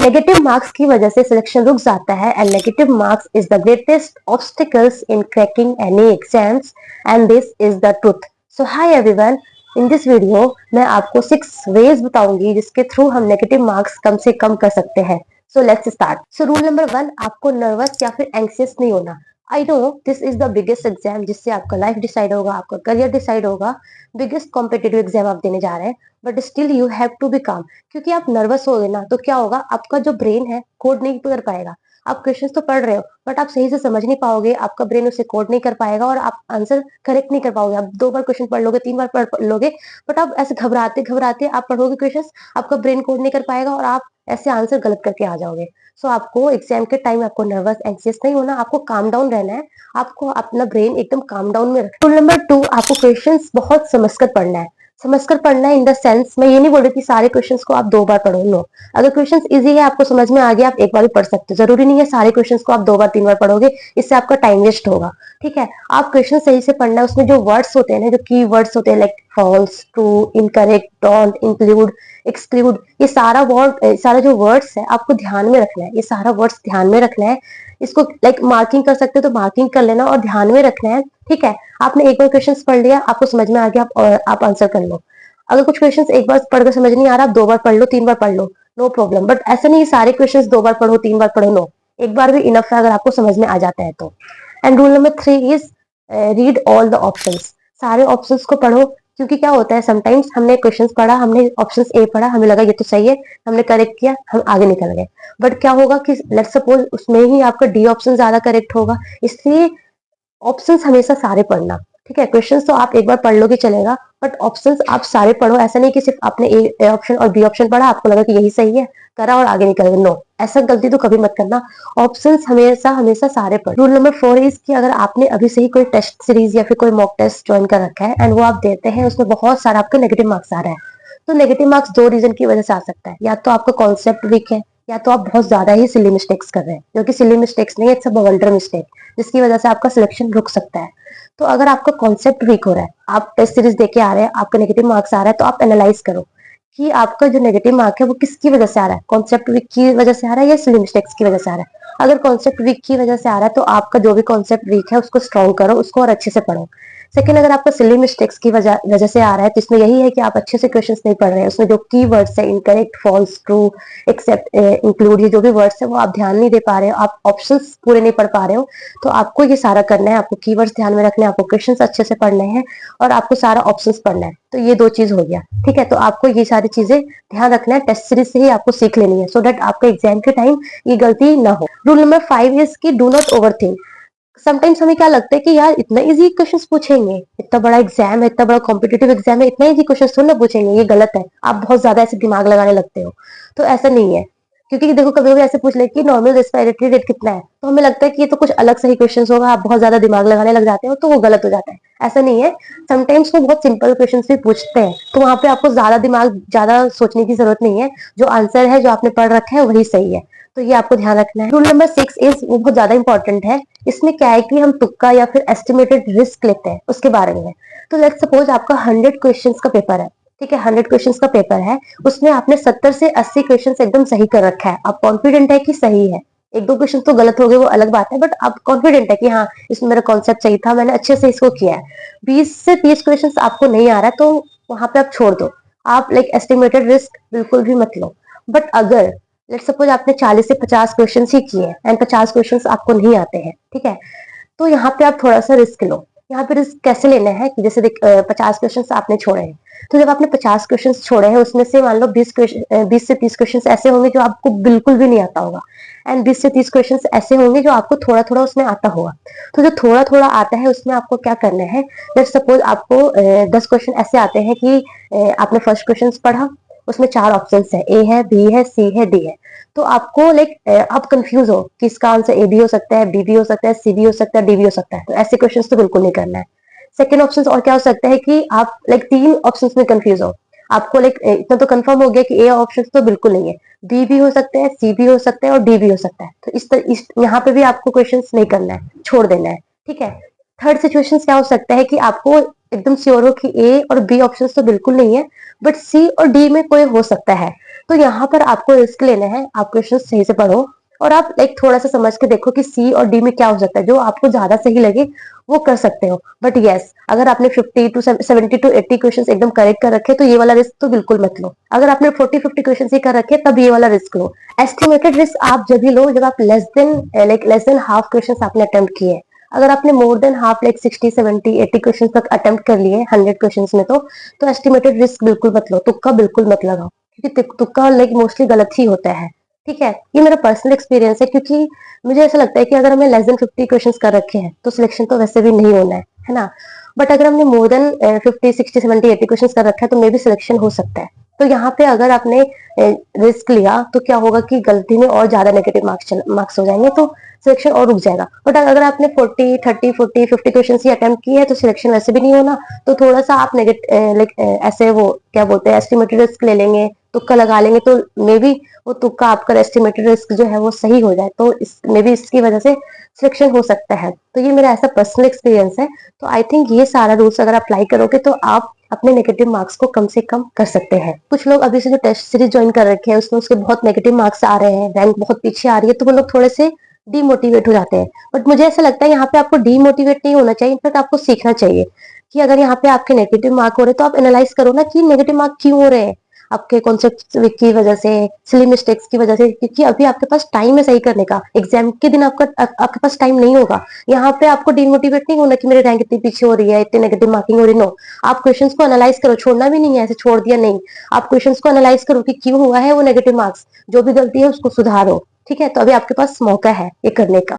Negative marks की वजह से सिलेक्शन रुक जाता है and negative marks is the greatest obstacles in cracking any exams and this is the truth. So hi everyone, in this video मैं आपको 6 veg बताऊंगी जिसके थ्रू हम नेगेटिव मार्क्स कम से कम कर सकते हैं। So let's start. So rule number 1, आपको नर्वस या फिर एंग्शियस नहीं होना। I know this is the biggest exam जिससे आपका लाइफ डिसाइड होगा, आपका करियर डिसाइड होगा, बिगेस्ट कॉम्पिटेटिव एग्जाम आप देने जा रहे हैं, but still you have to be calm. क्योंकि आप नर्वस हो गए ना तो क्या होगा, आपका जो ब्रेन है कोड नहीं कर पाएगा। आप क्वेश्चंस तो पढ़ रहे हो बट आप सही से समझ नहीं पाओगे, आपका ब्रेन उसे कोड नहीं कर पाएगा और आप आंसर करेक्ट नहीं कर पाओगे। आप 2 बार क्वेश्चन पढ़ लोगे, 3 बार पढ़ लोगे, बट आप ऐसे घबराते घबराते आप पढ़ोगे क्वेश्चंस, आपका ब्रेन कोड नहीं कर पाएगा और आप ऐसे आंसर गलत करके आ जाओगे। सो आपको एग्जाम के टाइम आपको नर्वस एंग्जियस नहीं होना, आपको काम डाउन रहना है, आपको अपना ब्रेन एकदम काम डाउन में रखना। रूल नंबर 2, आपको क्वेश्चंस बहुत समझकर पढ़ना है। समझकर पढ़ना है इन द सेंस, मैं ये नहीं बोल रही कि सारे क्वेश्चंस को आप 2 बार पढ़ो, नो। अगर क्वेश्चंस इजी है, आपको समझ में आ गया, आप एक बार भी पढ़ सकते हो। जरूरी नहीं है सारे क्वेश्चंस को आप 2 बार 3 बार पढ़ोगे, इससे आपका टाइम वेस्ट होगा। ठीक है, आप क्वेश्चन सही से पढ़ना है। उसमें जो वर्ड्स होते हैं ना, जो की वर्ड्स होते हैं like false, true, incorrect, don't, include, exclude, ये सारा सारा जो वर्ड्स है आपको ध्यान में रखना है। ये सारा वर्ड्स ध्यान में रखना है। इसको लाइक मार्किंग कर सकते हो तो मार्किंग कर लेना और ध्यान में रखना है। ठीक है, आपने एक बार क्वेश्चन पढ़ लिया, आपको समझ में आ गया, आप आंसर कर लो। अगर कुछ क्वेश्चंस एक बार पढ़कर समझ नहीं आ रहा, आप 2 बार पढ़ लो, 3 बार पढ़ लो, नो प्रॉब्लम। बट ऐसा नहीं सारे क्वेश्चंस 2 बार पढ़ो, 3 बार पढ़ो, नो। एक बार भी इनफ है अगर आपको समझ में आ जाता है तो। And rule number 3 is read all the options. सारे ऑप्शंस को पढ़ो, क्योंकि क्या होता है समटाइम्स हमने क्वेश्चंस पढ़ा, हमने ऑप्शंस ए पढ़ा, हमें लगा ये तो सही है, हमने करेक्ट किया, हम आगे निकल गए। बट क्या होगा कि लेट्स सपोज उसमें ही आपका डी ऑप्शन ज्यादा करेक्ट होगा, इसलिए ऑप्शंस हमेशा सारे पढ़ना। ठीक है, क्वेश्चंस तो आप एक बार पढ़ लोगे चलेगा, बट ऑप्शंस आप सारे पढ़ो। ऐसा नहीं कि सिर्फ आपने ए ऑप्शन और बी ऑप्शन पढ़ा, आपको लगा कि यही सही है, करा और आगे निकल गए, नो। ऐसा गलती तो कभी मत करना। ऑप्शंस हमेशा हमेशा सारे पढ़ो। रूल नंबर 4 इज कि अगर आपने अभी से ही कोई टेस्ट सीरीज या फिर कोई मॉक टेस्ट ज्वाइन कर रखा है एंड वो आप देते हैं, उसमें बहुत सारा आपका नेगेटिव मार्क्स आ रहा है, तो नेगेटिव मार्क्स 2 रीजन की वजह से आ सकता है। या तो आपका कॉन्सेप्ट वीक है, या तो आप बहुत ज्यादा ही सिली मिस्टेक्स कर रहे हैं, जो कि सिली मिस्टेक्स नहीं है, इट्स अ बवल्डर मिस्टेक, जिसकी वजह से आपका सिलेक्शन रुक सकता है। तो अगर आपका कॉन्सेप्ट वीक हो रहा है, आप टेस्ट सीरीज देके आ रहे हैं, आपका नेगेटिव मार्क्स आ रहा है, तो आप एनालाइज करो कि आपका जो नेगेटिव मार्क है वो किसकी वजह से आ रहा है, कॉन्सेप्ट वीक की वजह से आ रहा है या सिली मिस्टेक्स की वजह से आ रहा है। अगर कॉन्सेप्ट वीक की वजह से आ रहा है तो आपका जो भी कॉन्सेप्ट वीक है उसको स्ट्रॉन्ग करो, उसको और अच्छे से पढ़ो। सेकंड, अगर आपका सिली मिस्टेक्स की वजह से आ रहा है तो इसमें यही है कि आप अच्छे से क्वेश्चंस नहीं पढ़ रहे हैं। उसमें जो की वर्ड्स है, incorrect, false, true, except, include, ये जो भी वर्ड्स है वो आप ध्यान नहीं दे पा रहे हो, आप ऑप्शंस पूरे नहीं पढ़ पा रहे हो। तो आपको ये सारा करना है, आपको कीवर्ड्स ध्यान में रखने हैं, आपको क्वेश्चंस अच्छे से पढ़ने हैं और आपको सारा ऑप्शंस पढ़ना है। तो ये 2 चीज हो गया। ठीक है, तो आपको ये सारी चीजें ध्यान रखना है, टेस्ट सीरीज से ही आपको सीख लेनी है, सो दैट आपका एग्जाम के टाइम ये गलती ना हो। रूल नंबर 5 इज कि डू नॉट ओवरथिंक। समटाइम्स हमें क्या लगता है कि यार इतना इजी क्वेश्चंस पूछेंगे, इतना बड़ा एग्जाम है, इतना बड़ा कॉम्पिटेटिव एग्जाम है, इतना इजी क्वेश्चंस थोड़ा ना पूछेंगे, ये गलत है। आप बहुत ज्यादा ऐसे दिमाग लगाने लगते हो, तो ऐसा नहीं है। क्योंकि देखो कभी कभी ऐसे पूछ ले कि नॉर्मल रेस्पिरेटरी रेट कितना है, तो हमें लगता है कि ये तो कुछ अलग सही क्वेश्चन होगा, आप बहुत ज्यादा दिमाग लगाने लग जाते हो, तो वो गलत हो जाता है। ऐसा नहीं है, समटाइम्स वो बहुत सिंपल क्वेश्चन भी पूछते हैं, तो वहां पे आपको ज्यादा सोचने की जरूरत नहीं है। जो आंसर है, जो आपने पढ़ रखा है वही सही है। तो ये आपको ध्यान रखना है। रूल नंबर 6 इज, वो बहुत ज्यादा इंपॉर्टेंट है। इसमें क्या है कि हम तुक्का या फिर एस्टिमेटेड रिस्क लेते हैं, उसके बारे में है। तो लेट्स सपोज आपका 100 क्वेश्चंस का पेपर है। ठीक है, 100 क्वेश्चंस का पेपर है, उसमें आपने 70 से 80 क्वेश्चंस एकदम सही कर रखा है, आप कॉन्फिडेंट है कि सही है। एक दो क्वेश्चन तो गलत हो गए, वो अलग बात है, बट आप कॉन्फिडेंट है कि हाँ इसमें मेरा कॉन्सेप्ट सही था, मैंने अच्छे से इसको किया है। 20 से 30 क्वेश्चन आपको नहीं आ रहा है, तो वहां पे आप छोड़ दो, आप लाइक एस्टिमेटेड रिस्क बिल्कुल भी मत लो। बट अगर लेट्स सपोज आपने 40 से 50 क्वेश्चन ही किए एंड 50 क्वेश्चन आपको नहीं आते हैं, ठीक है, तो यहाँ पे आप थोड़ा सा रिस्क लो। यहाँ पे रिस्क कैसे लेना है कि जैसे 50 क्वेश्चन आपने छोड़े हैं, तो जब आपने 50 क्वेश्चन छोड़े हैं उसमें से मान लो 20 से 30 क्वेश्चन ऐसे होंगे जो आपको बिल्कुल भी नहीं आता होगा, एंड 20 से 30 क्वेश्चन ऐसे होंगे जो आपको थोड़ा थोड़ा उसमें आता होगा। तो जो थोड़ा थोड़ा आता है उसमें आपको क्या करना है, लेट्स सपोज आपको 10 क्वेश्चन ऐसे आते हैं कि आपने फर्स्ट क्वेश्चन पढ़ा, उसमें 4 ऑप्शन है, ए है, बी है, सी है, डी है। तो आपको लाइक आप कंफ्यूज हो कि इसका आंसर ए भी हो सकता है, बी भी हो सकता है, सी भी हो सकता है, डी भी हो सकता है, तो ऐसे क्वेश्चन तो बिल्कुल नहीं करना है। सेकेंड ऑप्शन और क्या हो सकता है कि आप लाइक 3 ऑप्शन में कंफ्यूज हो, आपको लाइक इतना तो कंफर्म हो गया कि ए ऑप्शन तो बिल्कुल नहीं है, बी भी हो सकता है, सी भी हो सकता है और डी भी हो सकता है, तो यहाँ पे भी आपको क्वेश्चन नहीं करना है, छोड़ देना है। ठीक है, थर्ड सिचुएशन क्या हो सकता है कि आपको एकदम श्योर हो कि ए और बी ऑप्शन तो बिल्कुल नहीं है, बट सी और डी में कोई हो सकता है, तो यहाँ पर आपको रिस्क लेना है, आप क्वेश्चन सही से पढ़ो और आप लाइक थोड़ा सा समझ के देखो कि सी और डी में क्या हो सकता है, जो आपको ज्यादा सही लगे वो कर सकते हो। बट यस, अगर आपने 50 टू 70 टू 80 क्वेश्चन एकदम करेक्ट कर रखे तो ये वाला रिस्क तो बिल्कुल मत लो। अगर आपने 40-50 क्वेश्चन ही कर रखे तब ये वाला रिस्क लो। एस्टिमेटेड रिस्क आप जब भी लो जब आप लेस देन हाफ क्वेश्चन आपने अटेम्प्ट किए। अगर आपने more than half like 60-70-80 question तक अटेम्प्ट कर लिए 100 क्वेश्चन में, तो एस्टिमेटेड रिस्क बिल्कुल मत लो, तुक्का बिल्कुल मत लगाओ, क्योंकि तुक्का लाइक मोस्टली गलत ही होता है। ठीक है, ये मेरा पर्सनल एक्सपीरियंस है, क्योंकि मुझे ऐसा लगता है कि अगर हमें लेस देन 50 क्वेश्चन कर रखे हैं तो सिलेक्शन तो वैसे भी नहीं होना है ना। बट अगर हमने मोर देन 50-60-70-80 क्वेश्चन कर रखा है तो मे भी सिलेक्शन हो सकता है। तो यहाँ पे अगर आपने रिस्क लिया तो क्या होगा कि गलती में और ज्यादा नेगेटिव मार्क्स हो जाएंगे, तो सिलेक्शन और रुक जाएगा। बट अगर आपने 40-30-40-50 क्वेश्चन ही अटेम्प्ट किए हैं तो सिलेक्शन वैसे भी नहीं होना, तो थोड़ा सा आप लाइक ऐसे वो क्या बोलते हैं एस्टिमेटेड रिस्क ले लेंगे, तुक्का लगा लेंगे, तो मे बी वो तुक्का आपका एस्टिमेटेड रिस्क जो है वो सही हो जाए, तो मे बी इसकी वजह से सिलेक्शन हो सकता है। तो ये मेरा ऐसा पर्सनल एक्सपीरियंस है। तो आई थिंक ये सारा रूल्स अगर अप्लाई करोगे तो आप अपने नेगेटिव मार्क्स को कम से कम कर सकते हैं। कुछ लोग अभी से जो टेस्ट सीरीज ज्वाइन कर रखे हैं उसमें उसके बहुत नेगेटिव मार्क्स आ रहे हैं, रैंक बहुत पीछे आ रही है, तो वो लोग थोड़े से डीमोटिवेट हो जाते हैं। बट मुझे ऐसा लगता है यहाँ पे आपको डीमोटिवेट नहीं होना चाहिए, इनफैक्ट आपको सीखना चाहिए कि अगर यहाँ पे आपके नेगेटिव मार्क हो रहे हैं तो आप एनालाइज करो ना कि नेगेटिव मार्क क्यों हो रहे हैं, आपके कॉन्सेप्ट की वजह से, सिली मिस्टेक्स की वजह से, क्योंकि अभी आपके पास टाइम है सही करने का। एग्जाम के दिन आपके पास टाइम नहीं होगा। यहाँ पे आपको डिमोटिवेट नहीं होना कि मेरी रैंक इतनी पीछे हो रही है, इतनी नेगेटिव मार्किंग हो रही है। नो, आप क्वेश्चंस को एनालाइज करो, छोड़ना भी नहीं है, ऐसे छोड़ दिया नहीं। आप क्वेश्चंस को एनालाइज करो कि क्यों हुआ है वो नेगेटिव मार्क्स, जो भी गलती है उसको सुधारो। ठीक है, तो अभी आपके पास मौका है ये करने का।